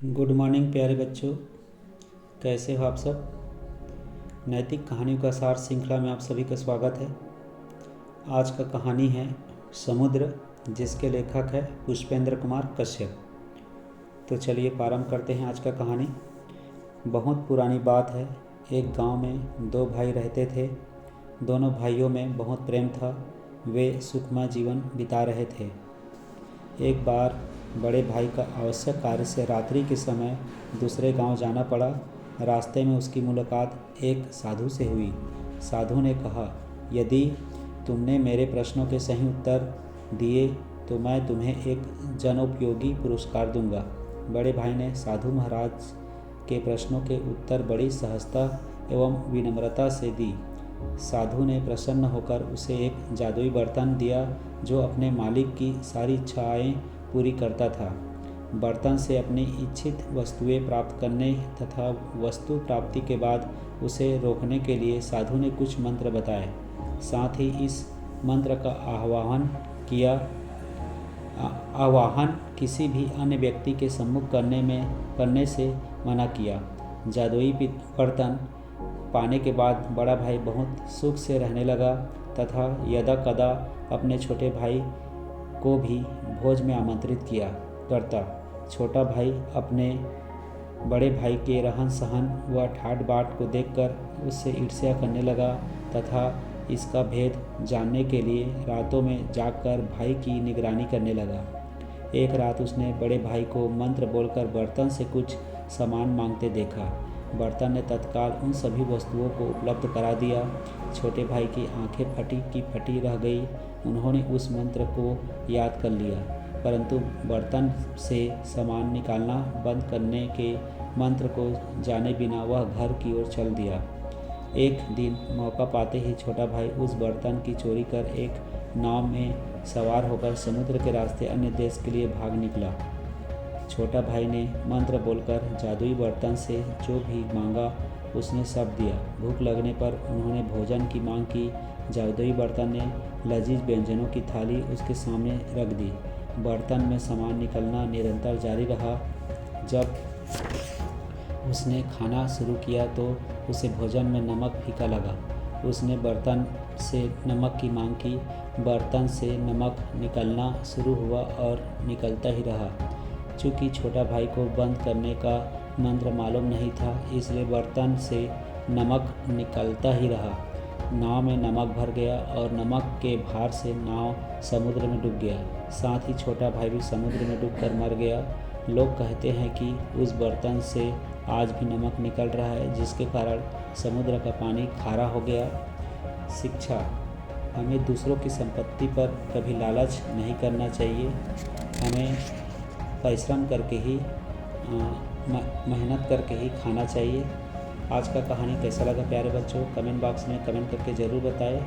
Good morning प्यारे बच्चों, कैसे हो आप सब। नैतिक कहानियों का सार श्रृंखला में आप सभी का स्वागत है। आज का कहानी है समुद्र, जिसके लेखक है पुष्पेंद्र कुमार कश्यप। तो चलिए प्रारंभ करते हैं आज का कहानी। बहुत पुरानी बात है। एक गांव में दो भाई रहते थे। दोनों भाइयों में बहुत प्रेम था। वे सुखमय जीवन बिता रहे थे। एक बार बड़े भाई का आवश्यक कार्य से रात्रि के समय दूसरे गांव जाना पड़ा। रास्ते में उसकी मुलाकात एक साधु से हुई। साधु ने कहा, यदि तुमने मेरे प्रश्नों के सही उत्तर दिए तो मैं तुम्हें एक जनोपयोगी पुरस्कार दूंगा। बड़े भाई ने साधु महाराज के प्रश्नों के उत्तर बड़ी सहजता एवं विनम्रता से दी। साधु ने प्रसन्न होकर उसे एक जादुई बर्तन दिया जो अपने मालिक की सारी इच्छाएं पूरी करता था। बर्तन से अपनी इच्छित वस्तुएं प्राप्त करने तथा वस्तु प्राप्ति के बाद उसे रोकने के लिए साधु ने कुछ मंत्र बताए। साथ ही इस मंत्र का आह्वान किसी भी अन्य व्यक्ति के सम्मुख करने से मना किया। जादुई बर्तन पाने के बाद बड़ा भाई बहुत सुख से रहने लगा तथा यदा कदा अपने छोटे भाई को भी भोज में आमंत्रित किया करता। छोटा भाई अपने बड़े भाई के रहन सहन व ठाट बाट को देखकर उससे ईर्ष्या करने लगा तथा इसका भेद जानने के लिए रातों में जागकर भाई की निगरानी करने लगा। एक रात उसने बड़े भाई को मंत्र बोलकर बर्तन से कुछ सामान मांगते देखा। बर्तन ने तत्काल उन सभी वस्तुओं को उपलब्ध करा दिया। छोटे भाई की आंखें फटी की फटी रह गई। उन्होंने उस मंत्र को याद कर लिया, परंतु बर्तन से सामान निकालना बंद करने के मंत्र को जाने बिना वह घर की ओर चल दिया। एक दिन मौका पाते ही छोटा भाई उस बर्तन की चोरी कर एक नाव में सवार होकर समुद्र के रास्ते अन्य देश के लिए भाग निकला। छोटा भाई ने मंत्र बोलकर जादुई बर्तन से जो भी मांगा उसने सब दिया। भूख लगने पर उन्होंने भोजन की मांग की। जादुई बर्तन ने लजीज व्यंजनों की थाली उसके सामने रख दी। बर्तन में सामान निकलना निरंतर जारी रहा। जब उसने खाना शुरू किया तो उसे भोजन में नमक फीका लगा। उसने बर्तन से नमक की मांग की। बर्तन से नमक निकलना शुरू हुआ और निकलता ही रहा। चूँकि छोटा भाई को बंद करने का मंत्र मालूम नहीं था, इसलिए बर्तन से नमक निकलता ही रहा। नाव में नमक भर गया और नमक के भार से नाव समुद्र में डूब गया। साथ ही छोटा भाई भी समुद्र में डूबकर मर गया। लोग कहते हैं कि उस बर्तन से आज भी नमक निकल रहा है, जिसके कारण समुद्र का पानी खारा हो गया। शिक्षा: हमें दूसरों की संपत्ति पर कभी लालच नहीं करना चाहिए। हमें परिश्रम करके ही मेहनत करके ही खाना चाहिए। आज का कहानी कैसा लगा प्यारे बच्चों, कमेंट बॉक्स में कमेंट करके ज़रूर बताएं।